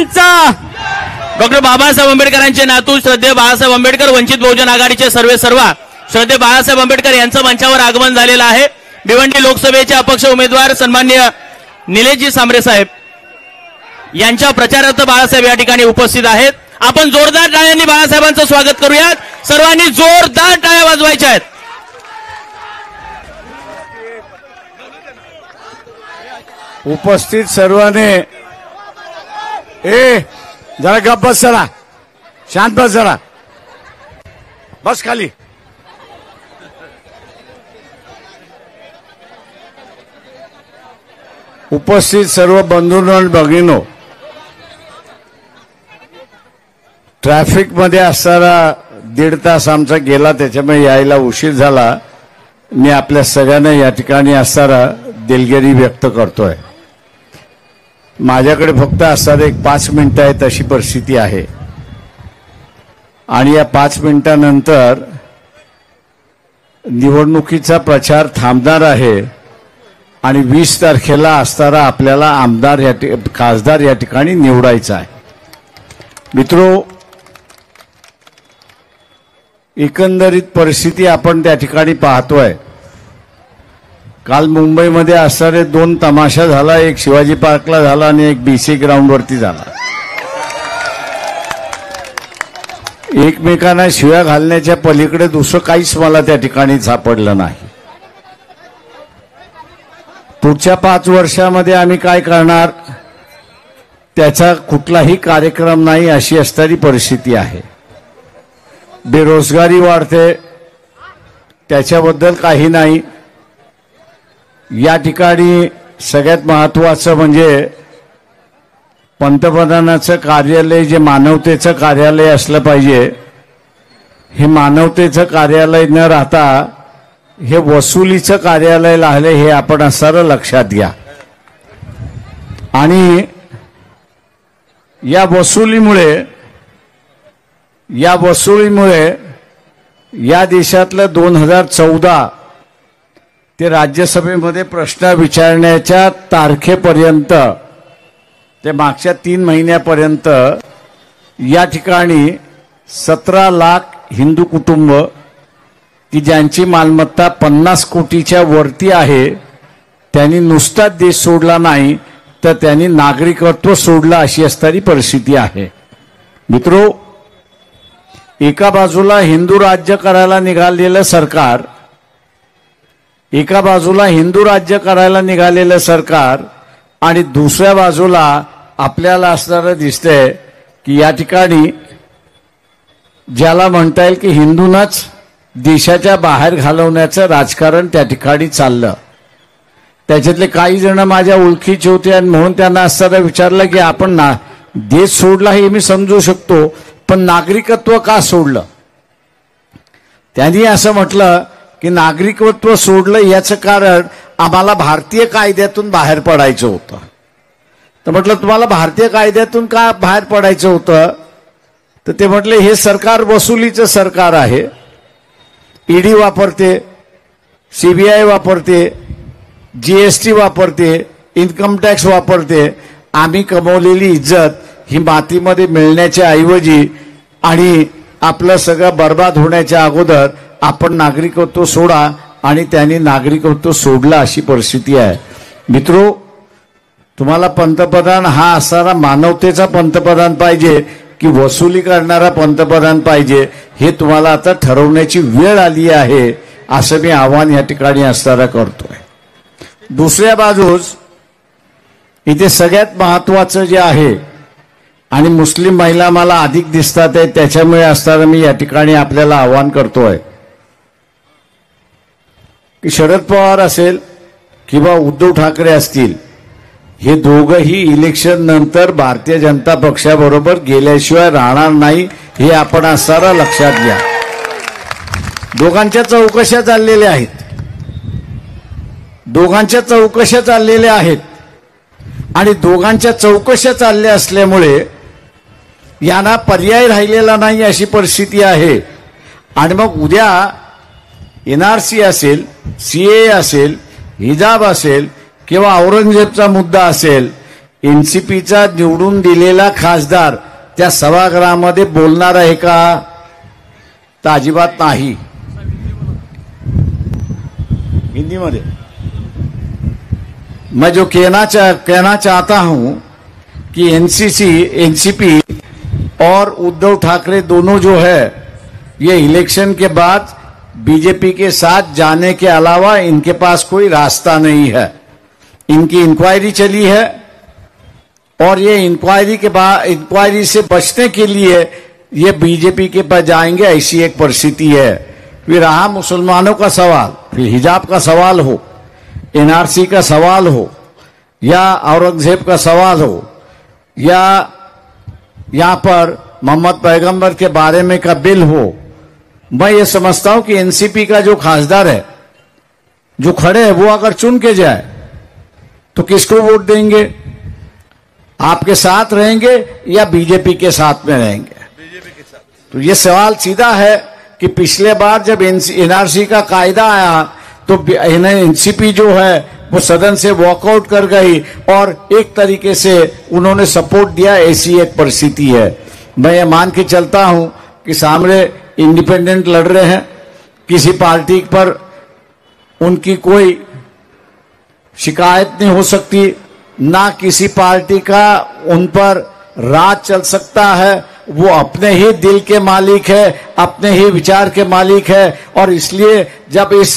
महाराजांचा, डॉक्टर बाबासाहेब आंबेडकरांचे नातू श्रद्धेय बाळासाहेब आंबेडकर वंचित बहुजन आघाडीचे सर्वेसर्वा श्रद्धेय बाळासाहेब आंबेडकर यांचं मंचावर आगमन झालेलं आहे। भिवंडी लोकसभेचे अपक्ष उमेदवार सन्माननीय निलेशजी सांबरे साहेब यांच्या प्रचारार्थ बाळासाहेब या ठिकाणी उपस्थित आहेत। आपण जोरदार टाळ्यांनी बाळासाहेबांचं स्वागत करूयात। सर्वांनी जोरदार टाळ्या वाजवायच्या आहेत। उपस्थित सर्वांनी जरा गप्प बस, जरा शांत बस, जरा बस खाली। उपस्थित सर्व बंधूंनो आणि भगिनींनो, ट्रॅफिक मध्ये असताना 1.5 तास आमचा गेला, त्याच्यामुळे यायला उशीर झाला। मी आपल्या सगळ्यांना या ठिकाणी असताना दिलगिरी व्यक्त करतोय। माझ्याकडे फक्त असताना 5 मिनिटं आहेत अशी परिस्थिती आहे आणि या 5 मिनिटांनंतर निवडणुकीचा प्रचार थांबणार आहे आणि 20 तारखेला असताना आपल्याला आमदार खासदार या ठिकाणी निवडायचा आहे। मित्रो, एकंदरीत परिस्थिती आपण त्या ठिकाणी पाहतोय। काल मुंबईमध्ये असणारे 2 तमाशा झाला, एक शिवाजी पार्कला झाला आणि एक बीसी ग्राउंडवरती झाला। एकमेकांना शिव्या घालण्याच्या पलीकडे दुसरं काहीच मला त्या ठिकाणी सापडलं नाही। पुढच्या 5 वर्षामध्ये आम्ही काय करणार त्याचा कुठलाही कार्यक्रम नाही अशी असणारी परिस्थिती आहे। बेरोजगारी वाढते, त्याच्याबद्दल काही नाही। या ठिकाणी सगळ्यात महत्त्वाचं म्हणजे पंतप्रधानाचं कार्यालय जे मानवतेचं कार्यालय असलं पाहिजे, हे मानवतेचं कार्यालय न राहता हे वसुलीचं कार्यालय लागले हे आपण असं लक्षात घ्या। आणि या वसुलीमुळे या देशातलं 2014 ते राज्यसभेमध्ये प्रश्न विचारण्याच्या तारखेपर्यंत ते मागच्या 3 महिन्यापर्यंत या ठिकाणी 17 लाख हिंदू कुटुंब की ज्यांची मालमत्ता 50 कोटीच्या वरती आहे, त्यांनी नुसताच देश सोडला नाही तर त्यांनी नागरिकत्व सोडलं अशी असणारी परिस्थिती आहे। मित्रो, एका बाजूला हिंदू राज्य करायला निघालेलं सरकार, आणि दुसऱ्या बाजूला आपल्याला असणारं दिसतंय की या ठिकाणी ज्याला म्हणता येईल की हिंदूंनाच देशाच्या बाहेर घालवण्याचं राजकारण त्या ठिकाणी चाललं। त्याच्यातले काही जण माझ्या ओळखीचे होते आणि म्हणून त्यांना असताना विचारलं की आपण देश सोडला हे मी समजू शकतो, पण नागरिकत्व का सोडलं? त्यांनी असं म्हटलं की नागरिकत्व सोडलं याचं कारण आम्हाला भारतीय कायद्यातून बाहेर पडायचं होतं। तर म्हटलं तुम्हाला भारतीय कायद्यातून का बाहेर पडायचं होतं? तर ते म्हटले हे सरकार वसुलीचं सरकार आहे, ईडी वापरते, सीबीआय वापरते, जीएसटी वापरते, इन्कम टॅक्स वापरते। आम्ही कमवलेली इज्जत ही मातीमध्ये मिळण्याच्या ऐवजी आणि आपलं सगळं बर्बाद होण्याच्या अगोदर आपण नागरिकत्व सोडा, आणि त्यांनी नागरिकत्व सोडलं अशी परिस्थिती आहे। मित्रो, तुम्हाला पंतप्रधान हा असणारा मानवतेचा पंतप्रधान पाहिजे की वसुली करणारा पंतप्रधान पाहिजे, हे तुम्हाला आता ठरवण्याची वेळ आली आहे असं मी आव्हान या ठिकाणी असणारा करतोय। दुसऱ्या बाजूस इथे सगळ्यात महत्त्वाचं जे आहे, आणि मुस्लिम महिला मला अधिक दिसतात आहे, त्याच्यामुळे असताना मी या ठिकाणी आपल्याला आवाहन करतोय की शरद पवार असेल किंवा उद्धव ठाकरे असतील, हे दोघंही इलेक्शन नंतर भारतीय जनता पक्षाबरोबर गेल्याशिवाय राहणार नाही हे आपण असणारा लक्षात घ्या। दोघांच्या चौकशा चाललेल्या आहेत आणि दोघांच्या चौकशा चालल्या असल्यामुळे यांना पर्याय राहिलेला नाही अशी परिस्थिती आहे। आणि मग उद्या एनआरसी असेल, सीए असेल, हिजाब असेल किंवा औरंगजेबचा मुद्दा असेल, एनसीपीचा निवडून दिलेला खासदार त्या सभागृहामध्ये बोलणार आहे का? तर अजिबात नाही. हिंदीमध्ये मैं जो कहना चाहता हूं कि एनसीपी और उद्धव ठाकरे दोनों जो है ये इलेक्शन के बाद बीजेपी के साथ जाने के अलावा इनके पास कोई रास्ता नहीं है. इनकी इंक्वायरी चली है और ये इंक्वायरी से बचने के लिए ये बीजेपी के पास जाएंगे, ऐसी एक परिस्थिति है. फिर रहा मुसलमानों का सवाल, फिर हिजाब का सवाल हो, एनआरसी का सवाल हो, या औरंगजेब का सवाल हो, या यहां पर मोहम्मद पैगंबर के बारे में का बिल हो. मैं ये समझता हूं कि एनसीपी का जो खासदार है, जो खड़े हैं, वो अगर चुन के जाए तो किसको वोट देंगे? आपके साथ रहेंगे या बीजेपी के साथ में रहेंगे? बीजेपी के साथ. तो ये सवाल सीधा है कि पिछले बार जब एनआरसी का कायदा आया तो एनसीपी जो है वो सदन से वॉकआउट कर गई और एक तरीके से उन्होंने सपोर्ट दिया. ऐसी एक परिस्थिति है. मैं ये मान के चलता हूं कि सामने इंडिपेंडेंट लड़ रहे हैं, किसी पार्टी पर उनकी कोई शिकायत नहीं हो सकती, ना किसी पार्टी का उन पर राज चल सकता है. वो अपने ही दिल के मालिक है, अपने ही विचार के मालिक है. और इसलिए जब इस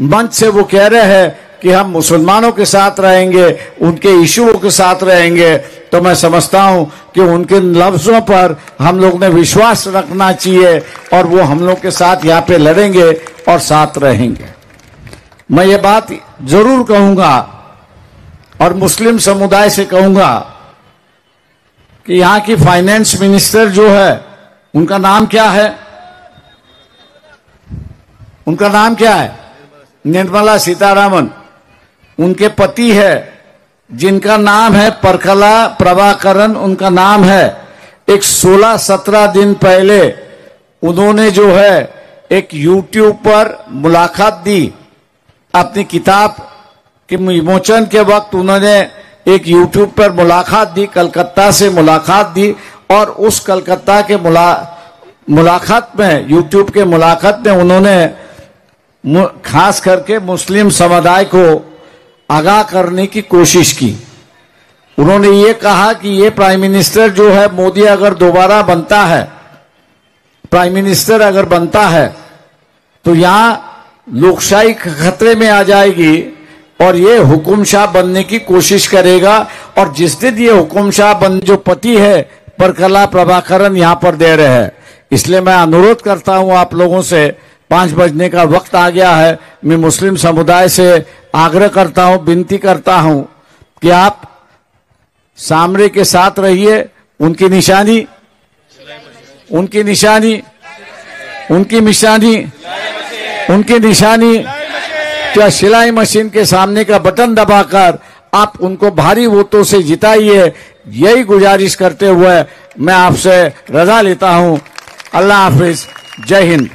मंच से वो कह रहे हैं कि हम मुसलमानों के साथ रहेंगे, उनके इश्यूओं के साथ रहेंगे, तो मैं समझता हूं कि उनके लफ्जों पर हम लोग ने विश्वास रखना चाहिए और वो हम लोग के साथ यहाँ पे लड़ेंगे और साथ रहेंगे. मैं ये बात जरूर कहूंगा और मुस्लिम समुदाय से कहूंगा कि यहां की फाइनेंस मिनिस्टर जो है, उनका नाम क्या है? उनका नाम क्या है? निर्मला सीतारामन. उनके पति है जिनका नाम है परकला प्रभाकरन, उनका नाम है. एक 16-17 दिन पहले उन्होंने जो है एक यूट्यूब पर मुलाकात दी. अपनी किताब के विमोचन के वक्त उन्होंने एक यूट्यूब पर मुलाकात दी, कलकत्ता से मुलाकात दी. और उस कलकत्ता के मुलाकात में, यूट्यूब के मुलाकात में उन्होंने खास करके मुस्लिम समुदाय को आगाह करने की कोशिश की. उन्होंने ये कहा कि ये प्राइम मिनिस्टर जो है, मोदी अगर दोबारा बनता है, प्राइम मिनिस्टर अगर बनता है, तो यहां लोकशाही खतरे में आ जाएगी और ये हुकुमशाह बनने की कोशिश करेगा. और जिस दिन ये हुकुमशाह बन, जो पति है परकला प्रभाकरन यहां पर दे रहे हैं. इसलिए मैं अनुरोध करता हूं आप लोगों से, 5 बजने का वक्त आ गया है, मैं मुस्लिम समुदाय से आग्रह करता हूं, विनती करता हूं कि आप सामने के साथ रहिए. उनकी निशानी क्या सिलाई मशीन के सामने का बटन दबाकर आप उनको भारी वोटों से जिताइए. यही गुजारिश करते हुए मैं आपसे रजा लेता हूं. अल्लाह हाफिज. जय हिंद.